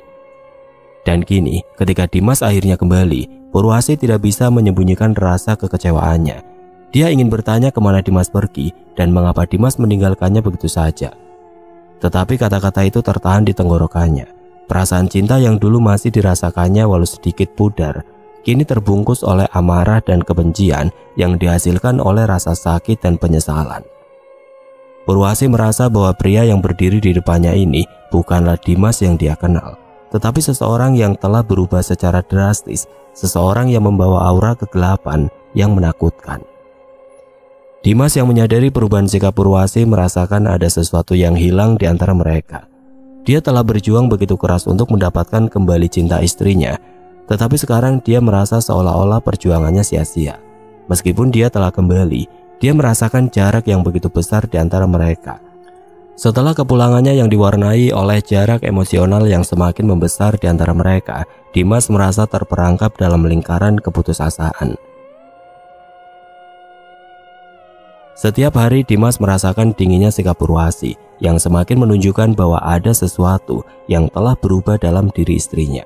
Dan kini ketika Dimas akhirnya kembali, Purwasi tidak bisa menyembunyikan rasa kekecewaannya. Dia ingin bertanya kemana Dimas pergi dan mengapa Dimas meninggalkannya begitu saja. Tetapi kata-kata itu tertahan di tenggorokannya. Perasaan cinta yang dulu masih dirasakannya walau sedikit pudar, kini terbungkus oleh amarah dan kebencian yang dihasilkan oleh rasa sakit dan penyesalan. Purwasi merasa bahwa pria yang berdiri di depannya ini bukanlah Dimas yang dia kenal, tetapi seseorang yang telah berubah secara drastis, seseorang yang membawa aura kegelapan yang menakutkan. Dimas yang menyadari perubahan sikap Purwasi merasakan ada sesuatu yang hilang di antara mereka. Dia telah berjuang begitu keras untuk mendapatkan kembali cinta istrinya, tetapi sekarang dia merasa seolah-olah perjuangannya sia-sia. Meskipun dia telah kembali, dia merasakan jarak yang begitu besar di antara mereka. Setelah kepulangannya yang diwarnai oleh jarak emosional yang semakin membesar di antara mereka, Dimas merasa terperangkap dalam lingkaran keputusasaan. Setiap hari Dimas merasakan dinginnya sikap Purwasi yang semakin menunjukkan bahwa ada sesuatu yang telah berubah dalam diri istrinya.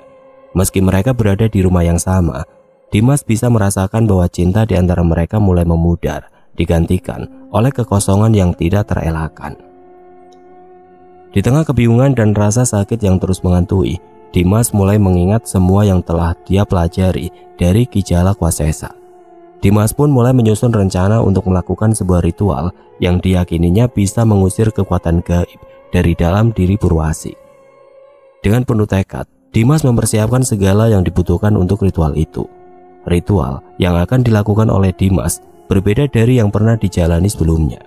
Meski mereka berada di rumah yang sama, Dimas bisa merasakan bahwa cinta di antara mereka mulai memudar, digantikan oleh kekosongan yang tidak terelakkan. Di tengah kebingungan dan rasa sakit yang terus menghantui, Dimas mulai mengingat semua yang telah dia pelajari dari Ki Jalak Wasesa. Dimas pun mulai menyusun rencana untuk melakukan sebuah ritual yang diyakininya bisa mengusir kekuatan gaib dari dalam diri Purwasi. Dengan penuh tekad, Dimas mempersiapkan segala yang dibutuhkan untuk ritual itu. Ritual yang akan dilakukan oleh Dimas berbeda dari yang pernah dijalani sebelumnya.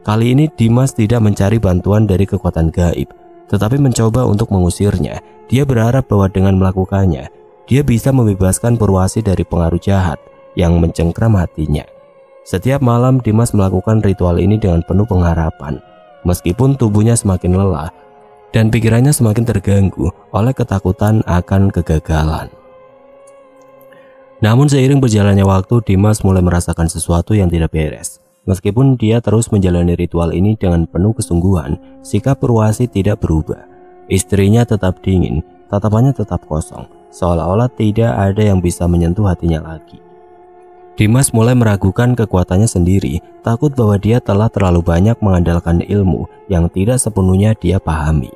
Kali ini Dimas tidak mencari bantuan dari kekuatan gaib, tetapi mencoba untuk mengusirnya. Dia berharap bahwa dengan melakukannya, dia bisa membebaskan Purwasi dari pengaruh jahat yang mencengkram hatinya. Setiap malam Dimas melakukan ritual ini dengan penuh pengharapan, meskipun tubuhnya semakin lelah dan pikirannya semakin terganggu oleh ketakutan akan kegagalan. Namun seiring berjalannya waktu, Dimas mulai merasakan sesuatu yang tidak beres. Meskipun dia terus menjalani ritual ini dengan penuh kesungguhan, sikap Purwasi tidak berubah. Istrinya tetap dingin, tatapannya tetap kosong, seolah-olah tidak ada yang bisa menyentuh hatinya lagi. Dimas mulai meragukan kekuatannya sendiri, takut bahwa dia telah terlalu banyak mengandalkan ilmu yang tidak sepenuhnya dia pahami.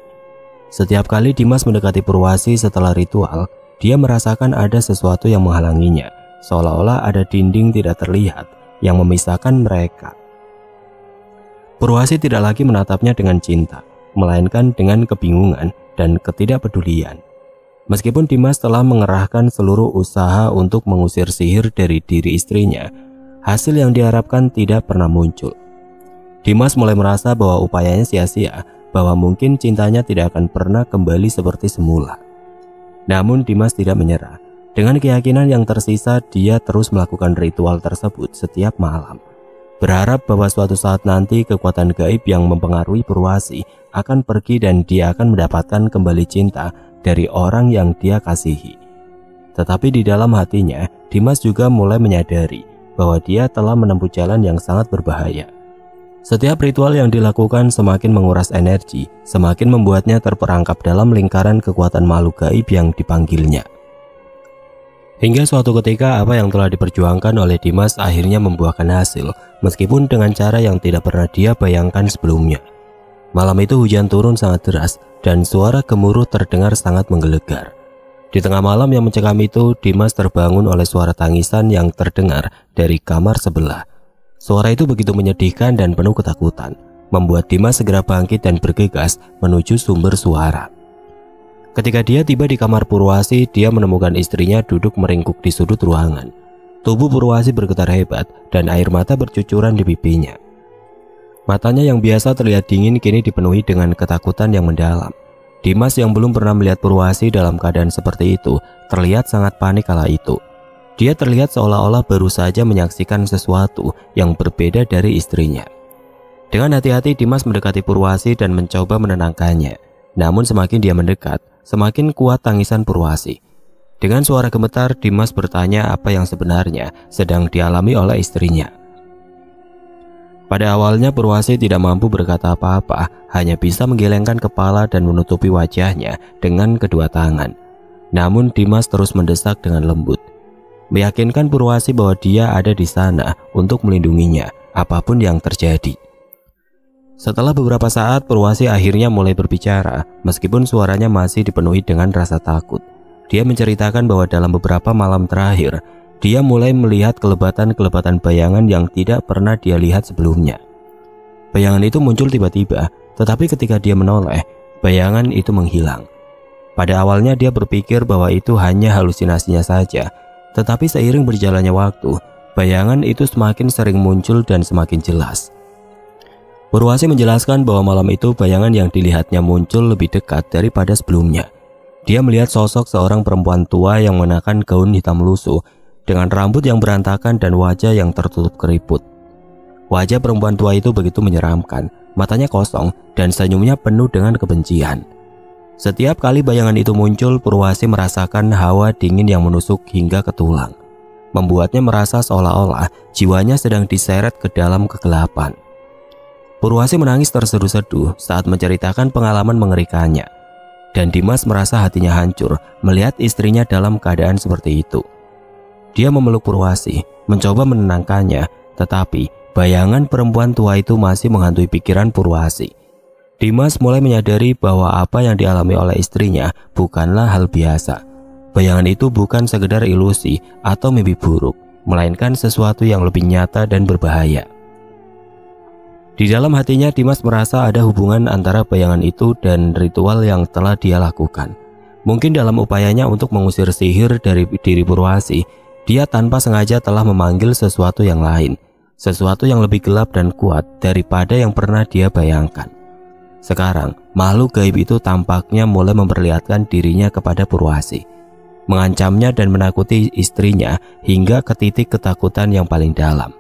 Setiap kali Dimas mendekati Purwasi setelah ritual, dia merasakan ada sesuatu yang menghalanginya, seolah-olah ada dinding tidak terlihat yang memisahkan mereka. Purwasi tidak lagi menatapnya dengan cinta, melainkan dengan kebingungan dan ketidakpedulian. Meskipun Dimas telah mengerahkan seluruh usaha untuk mengusir sihir dari diri istrinya, hasil yang diharapkan tidak pernah muncul. Dimas mulai merasa bahwa upayanya sia-sia, bahwa mungkin cintanya tidak akan pernah kembali seperti semula. Namun Dimas tidak menyerah. Dengan keyakinan yang tersisa, dia terus melakukan ritual tersebut setiap malam, berharap bahwa suatu saat nanti kekuatan gaib yang mempengaruhi Purwasi akan pergi dan dia akan mendapatkan kembali cinta dari orang yang dia kasihi. Tetapi di dalam hatinya, Dimas juga mulai menyadari bahwa dia telah menempuh jalan yang sangat berbahaya. Setiap ritual yang dilakukan semakin menguras energi, semakin membuatnya terperangkap dalam lingkaran kekuatan makhluk gaib yang dipanggilnya. Hingga suatu ketika apa yang telah diperjuangkan oleh Dimas akhirnya membuahkan hasil, meskipun dengan cara yang tidak pernah dia bayangkan sebelumnya. Malam itu hujan turun sangat deras dan suara gemuruh terdengar sangat menggelegar. Di tengah malam yang mencekam itu, Dimas terbangun oleh suara tangisan yang terdengar dari kamar sebelah. Suara itu begitu menyedihkan dan penuh ketakutan, membuat Dimas segera bangkit dan bergegas menuju sumber suara. Ketika dia tiba di kamar Purwasi, dia menemukan istrinya duduk meringkuk di sudut ruangan. Tubuh Purwasi bergetar hebat dan air mata bercucuran di pipinya. Matanya yang biasa terlihat dingin kini dipenuhi dengan ketakutan yang mendalam. Dimas yang belum pernah melihat Purwasi dalam keadaan seperti itu terlihat sangat panik kala itu. Dia terlihat seolah-olah baru saja menyaksikan sesuatu yang berbeda dari istrinya. Dengan hati-hati Dimas mendekati Purwasi dan mencoba menenangkannya. Namun semakin dia mendekat, semakin kuat tangisan Purwasi. Dengan suara gemetar, Dimas bertanya apa yang sebenarnya sedang dialami oleh istrinya. Pada awalnya Purwasi tidak mampu berkata apa-apa, hanya bisa menggelengkan kepala dan menutupi wajahnya dengan kedua tangan. Namun Dimas terus mendesak dengan lembut, meyakinkan Purwasi bahwa dia ada di sana untuk melindunginya, apapun yang terjadi. Setelah beberapa saat, Purwasi akhirnya mulai berbicara, meskipun suaranya masih dipenuhi dengan rasa takut. Dia menceritakan bahwa dalam beberapa malam terakhir, dia mulai melihat kelebatan-kelebatan bayangan yang tidak pernah dia lihat sebelumnya. Bayangan itu muncul tiba-tiba, tetapi ketika dia menoleh, bayangan itu menghilang. Pada awalnya dia berpikir bahwa itu hanya halusinasinya saja, tetapi seiring berjalannya waktu, bayangan itu semakin sering muncul dan semakin jelas. Purwasi menjelaskan bahwa malam itu bayangan yang dilihatnya muncul lebih dekat daripada sebelumnya. Dia melihat sosok seorang perempuan tua yang mengenakan gaun hitam lusuh dengan rambut yang berantakan dan wajah yang tertutup keriput. Wajah perempuan tua itu begitu menyeramkan, matanya kosong dan senyumnya penuh dengan kebencian. Setiap kali bayangan itu muncul, Purwasi merasakan hawa dingin yang menusuk hingga ke tulang, membuatnya merasa seolah-olah jiwanya sedang diseret ke dalam kegelapan. Purwasi menangis terseduh-seduh saat menceritakan pengalaman mengerikannya, dan Dimas merasa hatinya hancur melihat istrinya dalam keadaan seperti itu. Dia memeluk Purwasi, mencoba menenangkannya, tetapi bayangan perempuan tua itu masih menghantui pikiran Purwasi. Dimas mulai menyadari bahwa apa yang dialami oleh istrinya bukanlah hal biasa. Bayangan itu bukan sekedar ilusi atau mimpi buruk, melainkan sesuatu yang lebih nyata dan berbahaya. Di dalam hatinya Dimas merasa ada hubungan antara bayangan itu dan ritual yang telah dia lakukan. Mungkin dalam upayanya untuk mengusir sihir dari diri Purwasi, dia tanpa sengaja telah memanggil sesuatu yang lain, sesuatu yang lebih gelap dan kuat daripada yang pernah dia bayangkan. Sekarang, makhluk gaib itu tampaknya mulai memperlihatkan dirinya kepada Purwasi, mengancamnya dan menakuti istrinya hingga ke titik ketakutan yang paling dalam.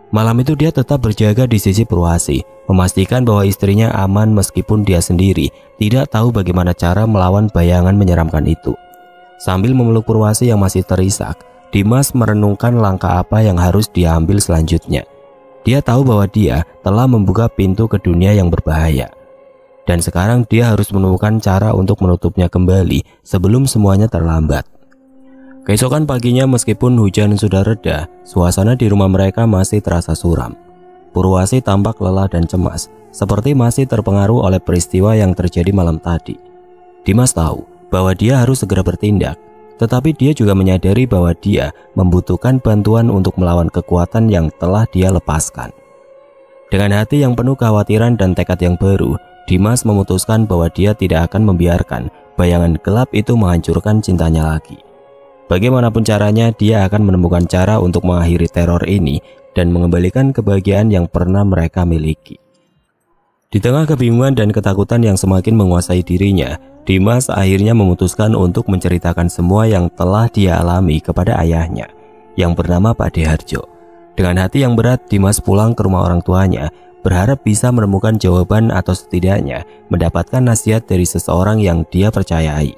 Malam itu dia tetap berjaga di sisi Purwasi, memastikan bahwa istrinya aman meskipun dia sendiri tidak tahu bagaimana cara melawan bayangan menyeramkan itu. Sambil memeluk Purwasi yang masih terisak, Dimas merenungkan langkah apa yang harus diambil selanjutnya. Dia tahu bahwa dia telah membuka pintu ke dunia yang berbahaya, dan sekarang dia harus menemukan cara untuk menutupnya kembali sebelum semuanya terlambat. Keesokan paginya meskipun hujan sudah reda, suasana di rumah mereka masih terasa suram. Purwasi tampak lelah dan cemas, seperti masih terpengaruh oleh peristiwa yang terjadi malam tadi. Dimas tahu bahwa dia harus segera bertindak, tetapi dia juga menyadari bahwa dia membutuhkan bantuan untuk melawan kekuatan yang telah dia lepaskan. Dengan hati yang penuh kekhawatiran dan tekad yang baru, Dimas memutuskan bahwa dia tidak akan membiarkan bayangan gelap itu menghancurkan cintanya lagi. Bagaimanapun caranya, dia akan menemukan cara untuk mengakhiri teror ini dan mengembalikan kebahagiaan yang pernah mereka miliki. Di tengah kebingungan dan ketakutan yang semakin menguasai dirinya, Dimas akhirnya memutuskan untuk menceritakan semua yang telah dia alami kepada ayahnya, yang bernama Pak Deharjo. Dengan hati yang berat, Dimas pulang ke rumah orang tuanya, berharap bisa menemukan jawaban atau setidaknya mendapatkan nasihat dari seseorang yang dia percayai.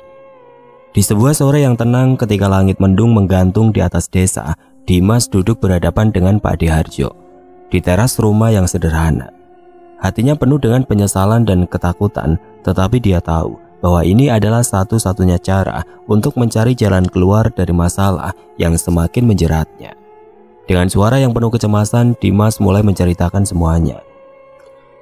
Di sebuah sore yang tenang ketika langit mendung menggantung di atas desa, Dimas duduk berhadapan dengan Pak De Harjo di teras rumah yang sederhana. Hatinya penuh dengan penyesalan dan ketakutan, tetapi dia tahu bahwa ini adalah satu-satunya cara untuk mencari jalan keluar dari masalah yang semakin menjeratnya. Dengan suara yang penuh kecemasan, Dimas mulai menceritakan semuanya.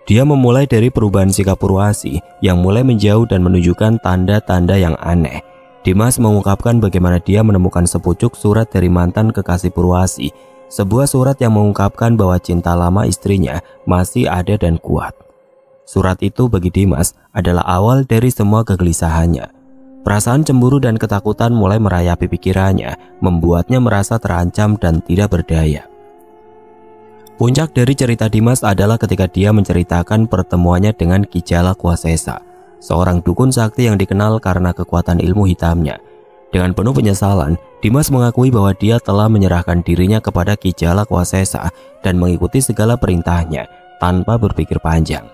Dia memulai dari perubahan sikap Purwasi yang mulai menjauh dan menunjukkan tanda-tanda yang aneh. Dimas mengungkapkan bagaimana dia menemukan sepucuk surat dari mantan kekasih Purwasi, sebuah surat yang mengungkapkan bahwa cinta lama istrinya masih ada dan kuat. Surat itu bagi Dimas adalah awal dari semua kegelisahannya. Perasaan cemburu dan ketakutan mulai merayapi pikirannya, membuatnya merasa terancam dan tidak berdaya. Puncak dari cerita Dimas adalah ketika dia menceritakan pertemuannya dengan Ki Jala Kuasesa, seorang dukun sakti yang dikenal karena kekuatan ilmu hitamnya. Dengan penuh penyesalan, Dimas mengakui bahwa dia telah menyerahkan dirinya kepada Ki Jala Kuasesa dan mengikuti segala perintahnya tanpa berpikir panjang.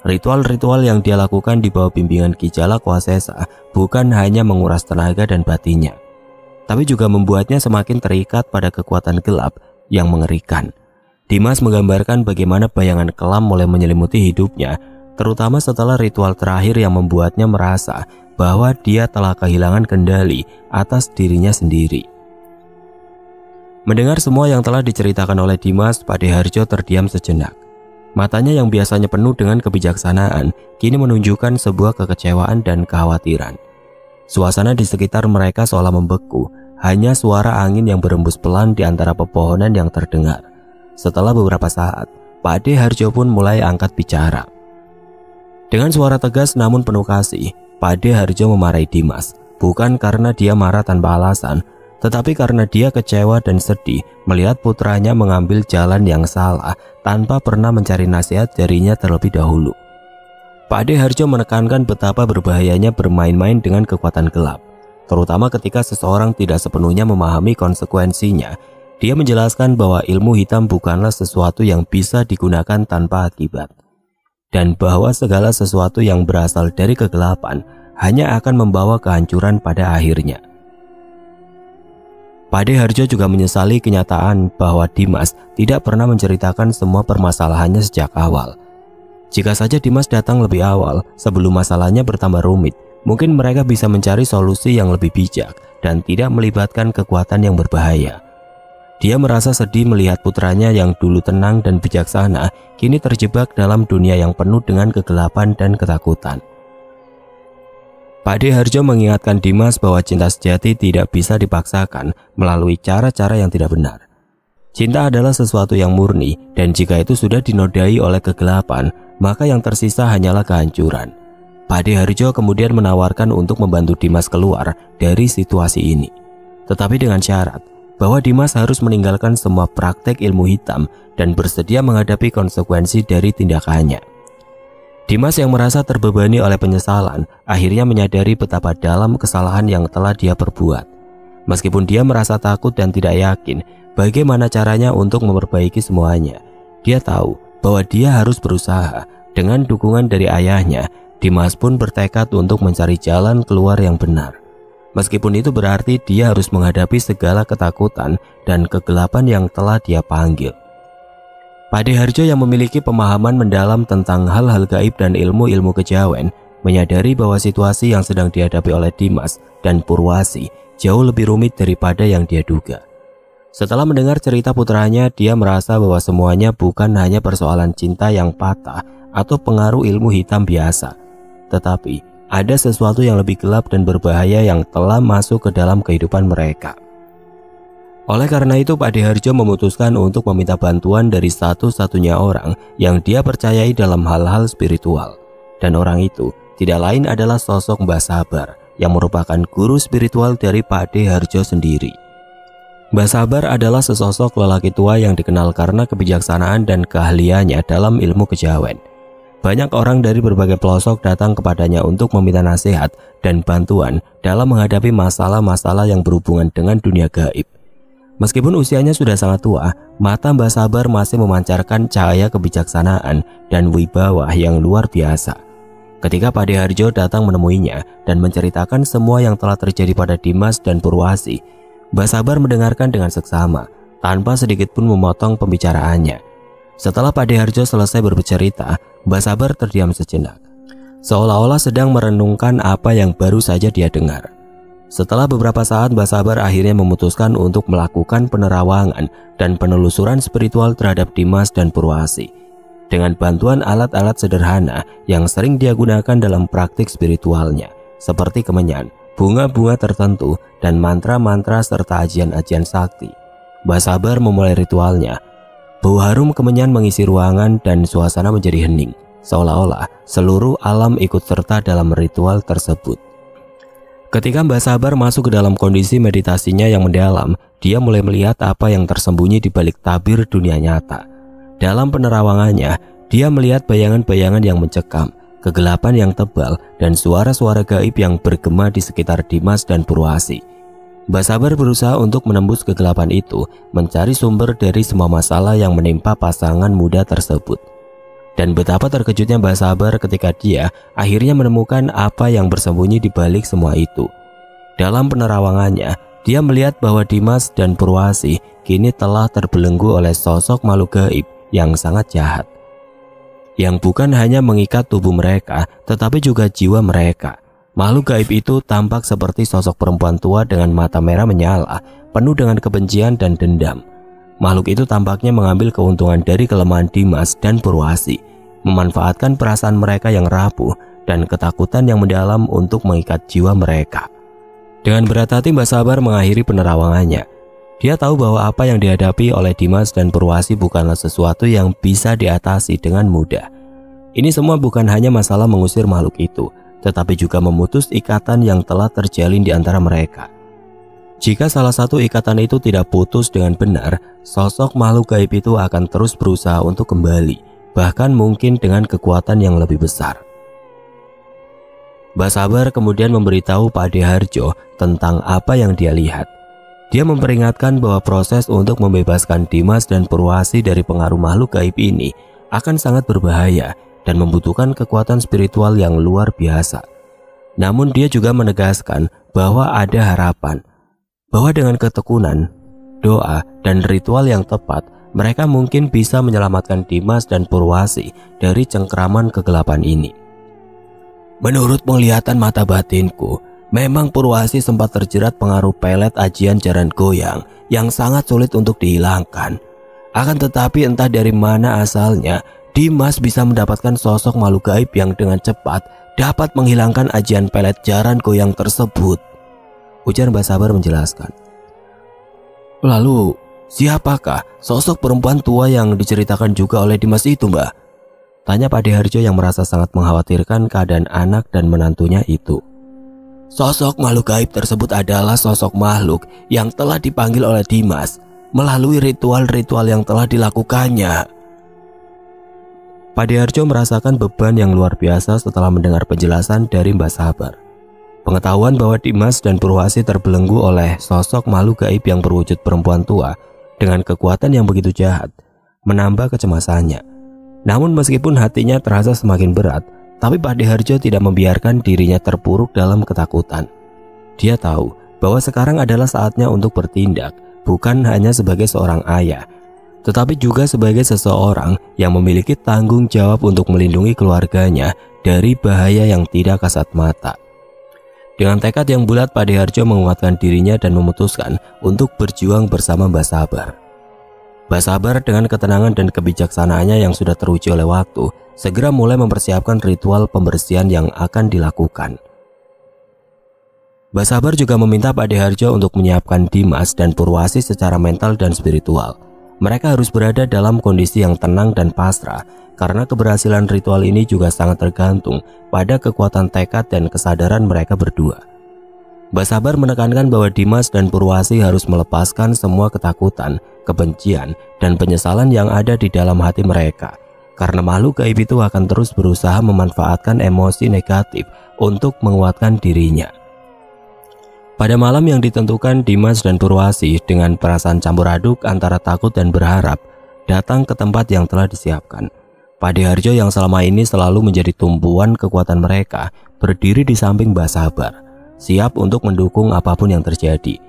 Ritual-ritual yang dia lakukan di bawah bimbingan Ki Jala Kuasesa bukan hanya menguras tenaga dan batinnya, tapi juga membuatnya semakin terikat pada kekuatan gelap yang mengerikan. Dimas menggambarkan bagaimana bayangan kelam mulai menyelimuti hidupnya, terutama setelah ritual terakhir yang membuatnya merasa bahwa dia telah kehilangan kendali atas dirinya sendiri. Mendengar semua yang telah diceritakan oleh Dimas, Pak De Harjo terdiam sejenak. Matanya yang biasanya penuh dengan kebijaksanaan kini menunjukkan sebuah kekecewaan dan kekhawatiran. Suasana di sekitar mereka seolah membeku, hanya suara angin yang berembus pelan di antara pepohonan yang terdengar. Setelah beberapa saat, Pak De Harjo pun mulai angkat bicara. Dengan suara tegas namun penuh kasih, Pak De Harjo memarahi Dimas, bukan karena dia marah tanpa alasan, tetapi karena dia kecewa dan sedih melihat putranya mengambil jalan yang salah tanpa pernah mencari nasihat darinya terlebih dahulu. Pak De Harjo menekankan betapa berbahayanya bermain-main dengan kekuatan gelap, terutama ketika seseorang tidak sepenuhnya memahami konsekuensinya. Dia menjelaskan bahwa ilmu hitam bukanlah sesuatu yang bisa digunakan tanpa akibat, dan bahwa segala sesuatu yang berasal dari kegelapan hanya akan membawa kehancuran pada akhirnya. Pak De Harjo juga menyesali kenyataan bahwa Dimas tidak pernah menceritakan semua permasalahannya sejak awal. Jika saja Dimas datang lebih awal sebelum masalahnya bertambah rumit, mungkin mereka bisa mencari solusi yang lebih bijak dan tidak melibatkan kekuatan yang berbahaya. Dia merasa sedih melihat putranya yang dulu tenang dan bijaksana kini terjebak dalam dunia yang penuh dengan kegelapan dan ketakutan. Pak De Harjo mengingatkan Dimas bahwa cinta sejati tidak bisa dipaksakan melalui cara-cara yang tidak benar. Cinta adalah sesuatu yang murni, dan jika itu sudah dinodai oleh kegelapan, maka yang tersisa hanyalah kehancuran. Pak De Harjo kemudian menawarkan untuk membantu Dimas keluar dari situasi ini, tetapi dengan syarat bahwa Dimas harus meninggalkan semua praktek ilmu hitam dan bersedia menghadapi konsekuensi dari tindakannya. Dimas yang merasa terbebani oleh penyesalan akhirnya menyadari betapa dalam kesalahan yang telah dia perbuat. Meskipun dia merasa takut dan tidak yakin bagaimana caranya untuk memperbaiki semuanya, dia tahu bahwa dia harus berusaha. Dengan dukungan dari ayahnya, Dimas pun bertekad untuk mencari jalan keluar yang benar. Meskipun itu berarti dia harus menghadapi segala ketakutan dan kegelapan yang telah dia panggil. Pak De Harjo yang memiliki pemahaman mendalam tentang hal-hal gaib dan ilmu-ilmu kejawen menyadari bahwa situasi yang sedang dihadapi oleh Dimas dan Purwasi jauh lebih rumit daripada yang dia duga. Setelah mendengar cerita putranya, dia merasa bahwa semuanya bukan hanya persoalan cinta yang patah atau pengaruh ilmu hitam biasa, tetapi ada sesuatu yang lebih gelap dan berbahaya yang telah masuk ke dalam kehidupan mereka. Oleh karena itu, Pak De Harjo memutuskan untuk meminta bantuan dari satu-satunya orang yang dia percayai dalam hal-hal spiritual. Dan orang itu tidak lain adalah sosok Mbah Sabar yang merupakan guru spiritual dari Pak De Harjo sendiri. Mbah Sabar adalah sesosok lelaki tua yang dikenal karena kebijaksanaan dan keahliannya dalam ilmu kejawen. Banyak orang dari berbagai pelosok datang kepadanya untuk meminta nasihat dan bantuan dalam menghadapi masalah-masalah yang berhubungan dengan dunia gaib. Meskipun usianya sudah sangat tua, mata Mbah Sabar masih memancarkan cahaya kebijaksanaan dan wibawa yang luar biasa. Ketika Pak De Harjo datang menemuinya dan menceritakan semua yang telah terjadi pada Dimas dan Purwasi, Mbah Sabar mendengarkan dengan seksama, tanpa sedikit pun memotong pembicaraannya. Setelah Pak De Harjo selesai bercerita, Mbah Sabar terdiam sejenak, seolah-olah sedang merenungkan apa yang baru saja dia dengar. Setelah beberapa saat, Mbah Sabar akhirnya memutuskan untuk melakukan penerawangan dan penelusuran spiritual terhadap Dimas dan Purwasi dengan bantuan alat-alat sederhana yang sering dia gunakan dalam praktik spiritualnya, seperti kemenyan, bunga-bunga tertentu, dan mantra-mantra serta ajian-ajian sakti. Mbah Sabar memulai ritualnya. Bau harum kemenyan mengisi ruangan dan suasana menjadi hening, seolah-olah seluruh alam ikut serta dalam ritual tersebut. Ketika Mbah Sabar masuk ke dalam kondisi meditasinya yang mendalam, dia mulai melihat apa yang tersembunyi di balik tabir dunia nyata. Dalam penerawangannya, dia melihat bayangan-bayangan yang mencekam, kegelapan yang tebal, dan suara-suara gaib yang bergema di sekitar Dimas dan Purwasi. Mbah Sabar berusaha untuk menembus kegelapan itu, mencari sumber dari semua masalah yang menimpa pasangan muda tersebut. Dan betapa terkejutnya Mbah Sabar ketika dia akhirnya menemukan apa yang bersembunyi di balik semua itu. Dalam penerawangannya, dia melihat bahwa Dimas dan Purwasi kini telah terbelenggu oleh sosok makhluk gaib yang sangat jahat, yang bukan hanya mengikat tubuh mereka, tetapi juga jiwa mereka. Makhluk gaib itu tampak seperti sosok perempuan tua dengan mata merah menyala, penuh dengan kebencian dan dendam. Makhluk itu tampaknya mengambil keuntungan dari kelemahan Dimas dan Purwasi, memanfaatkan perasaan mereka yang rapuh dan ketakutan yang mendalam untuk mengikat jiwa mereka. Dengan berat hati, Mbah Sabar mengakhiri penerawangannya. Dia tahu bahwa apa yang dihadapi oleh Dimas dan Purwasi bukanlah sesuatu yang bisa diatasi dengan mudah. Ini semua bukan hanya masalah mengusir makhluk itu, tetapi juga memutus ikatan yang telah terjalin di antara mereka. Jika salah satu ikatan itu tidak putus dengan benar, sosok makhluk gaib itu akan terus berusaha untuk kembali, bahkan mungkin dengan kekuatan yang lebih besar. Mbah Sabar kemudian memberitahu Pak De Harjo tentang apa yang dia lihat. Dia memperingatkan bahwa proses untuk membebaskan Dimas dan Purwasi dari pengaruh makhluk gaib ini akan sangat berbahaya dan membutuhkan kekuatan spiritual yang luar biasa. Namun dia juga menegaskan bahwa ada harapan, bahwa dengan ketekunan, doa, dan ritual yang tepat, mereka mungkin bisa menyelamatkan Dimas dan Purwasi dari cengkraman kegelapan ini. Menurut penglihatan mata batinku, memang Purwasi sempat terjerat pengaruh pelet ajian jaran goyang yang sangat sulit untuk dihilangkan. Akan tetapi entah dari mana asalnya, Dimas bisa mendapatkan sosok makhluk gaib yang dengan cepat dapat menghilangkan ajian pelet jaran goyang tersebut. Ujar Mbah Sabar menjelaskan. Lalu, siapakah sosok perempuan tua yang diceritakan juga oleh Dimas itu, Mbah? Tanya Pak De Harjo yang merasa sangat mengkhawatirkan keadaan anak dan menantunya itu. Sosok makhluk gaib tersebut adalah sosok makhluk yang telah dipanggil oleh Dimas melalui ritual-ritual yang telah dilakukannya. Pak De Harjo merasakan beban yang luar biasa setelah mendengar penjelasan dari Mbah Sabar. Pengetahuan bahwa Dimas dan Purwasi terbelenggu oleh sosok makhluk gaib yang berwujud perempuan tua dengan kekuatan yang begitu jahat menambah kecemasannya. Namun meskipun hatinya terasa semakin berat, tapi Pak De Harjo tidak membiarkan dirinya terpuruk dalam ketakutan. Dia tahu bahwa sekarang adalah saatnya untuk bertindak, bukan hanya sebagai seorang ayah, tetapi juga sebagai seseorang yang memiliki tanggung jawab untuk melindungi keluarganya dari bahaya yang tidak kasat mata. Dengan tekad yang bulat, Pak De Harjo menguatkan dirinya dan memutuskan untuk berjuang bersama Mbah Sabar. Mbah Sabar dengan ketenangan dan kebijaksanaannya yang sudah teruji oleh waktu, segera mulai mempersiapkan ritual pembersihan yang akan dilakukan. Mbah Sabar juga meminta Pak De Harjo untuk menyiapkan Dimas dan Purwasi secara mental dan spiritual. Mereka harus berada dalam kondisi yang tenang dan pasrah, karena keberhasilan ritual ini juga sangat tergantung pada kekuatan tekad dan kesadaran mereka berdua. Mbah Sabar menekankan bahwa Dimas dan Purwasi harus melepaskan semua ketakutan, kebencian, dan penyesalan yang ada di dalam hati mereka, karena makhluk gaib itu akan terus berusaha memanfaatkan emosi negatif untuk menguatkan dirinya. Pada malam yang ditentukan, Dimas dan Purwasi dengan perasaan campur aduk antara takut dan berharap datang ke tempat yang telah disiapkan. Padeharjo yang selama ini selalu menjadi tumpuan kekuatan mereka berdiri di samping Mbah Sabar, siap untuk mendukung apapun yang terjadi.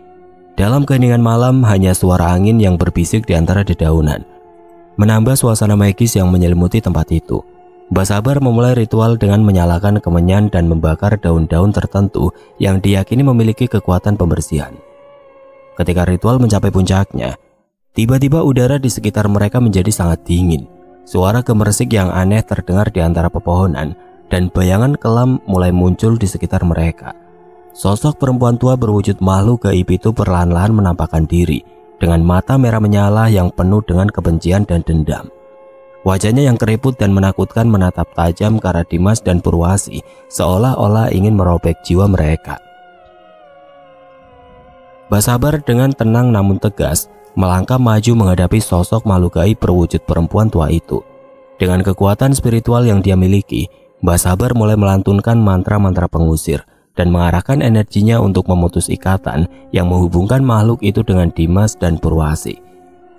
Dalam keheningan malam, hanya suara angin yang berbisik di antara dedaunan menambah suasana magis yang menyelimuti tempat itu. Mbah Sabar memulai ritual dengan menyalakan kemenyan dan membakar daun-daun tertentu yang diyakini memiliki kekuatan pembersihan. Ketika ritual mencapai puncaknya, tiba-tiba udara di sekitar mereka menjadi sangat dingin. Suara gemersik yang aneh terdengar di antara pepohonan dan bayangan kelam mulai muncul di sekitar mereka. Sosok perempuan tua berwujud makhluk gaib itu perlahan-lahan menampakkan diri dengan mata merah menyala yang penuh dengan kebencian dan dendam. Wajahnya yang keriput dan menakutkan menatap tajam ke arah Dimas dan Purwasi, seolah-olah ingin merobek jiwa mereka. Mbah Sabar dengan tenang namun tegas melangkah maju menghadapi sosok makhluk gaib berwujud perempuan tua itu. Dengan kekuatan spiritual yang dia miliki, Mbah Sabar mulai melantunkan mantra-mantra pengusir dan mengarahkan energinya untuk memutus ikatan yang menghubungkan makhluk itu dengan Dimas dan Purwasi.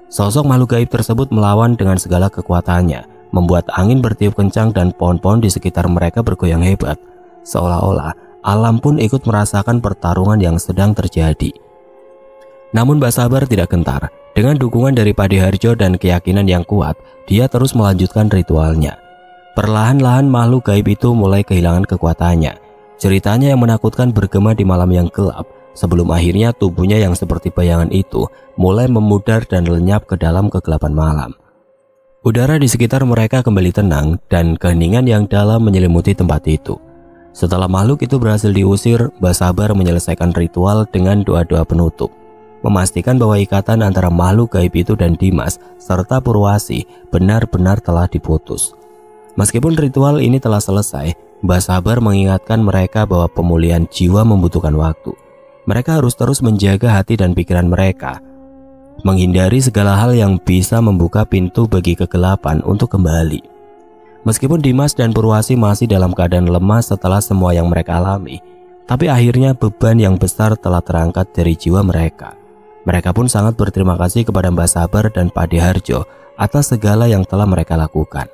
Sosok makhluk gaib tersebut melawan dengan segala kekuatannya, membuat angin bertiup kencang dan pohon-pohon di sekitar mereka bergoyang hebat, seolah-olah alam pun ikut merasakan pertarungan yang sedang terjadi. Namun Mbah Sabar tidak gentar. Dengan dukungan dari Padeharjo dan keyakinan yang kuat, dia terus melanjutkan ritualnya. Perlahan-lahan makhluk gaib itu mulai kehilangan kekuatannya. Ceritanya yang menakutkan bergema di malam yang gelap, sebelum akhirnya tubuhnya yang seperti bayangan itu mulai memudar dan lenyap ke dalam kegelapan malam. Udara di sekitar mereka kembali tenang dan keheningan yang dalam menyelimuti tempat itu. Setelah makhluk itu berhasil diusir, Mbah Sabar menyelesaikan ritual dengan doa-doa penutup, memastikan bahwa ikatan antara makhluk gaib itu dan Dimas serta Purwasi benar-benar telah diputus. Meskipun ritual ini telah selesai, Mbah Sabar mengingatkan mereka bahwa pemulihan jiwa membutuhkan waktu. Mereka harus terus menjaga hati dan pikiran mereka, menghindari segala hal yang bisa membuka pintu bagi kegelapan untuk kembali. Meskipun Dimas dan Purwasi masih dalam keadaan lemah setelah semua yang mereka alami, tapi akhirnya beban yang besar telah terangkat dari jiwa mereka. Mereka pun sangat berterima kasih kepada Mbah Sabar dan Padeharjo atas segala yang telah mereka lakukan.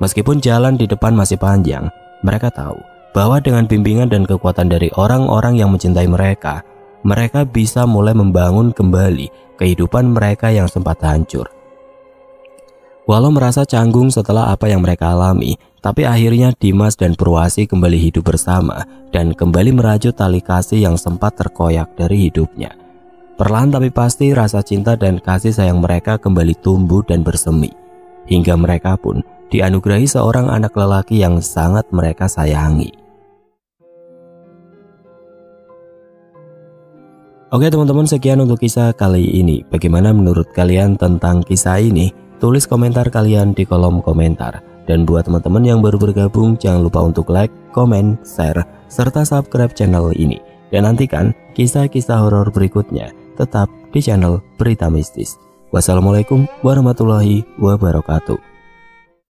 Meskipun jalan di depan masih panjang, mereka tahu bahwa dengan bimbingan dan kekuatan dari orang-orang yang mencintai mereka, mereka bisa mulai membangun kembali kehidupan mereka yang sempat hancur. Walau merasa canggung setelah apa yang mereka alami, tapi akhirnya Dimas dan Purwasi kembali hidup bersama dan kembali merajut tali kasih yang sempat terkoyak dari hidupnya. Perlahan tapi pasti rasa cinta dan kasih sayang mereka kembali tumbuh dan bersemi, hingga mereka pun dianugerahi seorang anak lelaki yang sangat mereka sayangi. Oke teman-teman, sekian untuk kisah kali ini. Bagaimana menurut kalian tentang kisah ini? Tulis komentar kalian di kolom komentar. Dan buat teman-teman yang baru bergabung, jangan lupa untuk like, komen, share, serta subscribe channel ini. Dan nantikan kisah-kisah horor berikutnya tetap di channel Berita Mistis. Wassalamualaikum warahmatullahi wabarakatuh.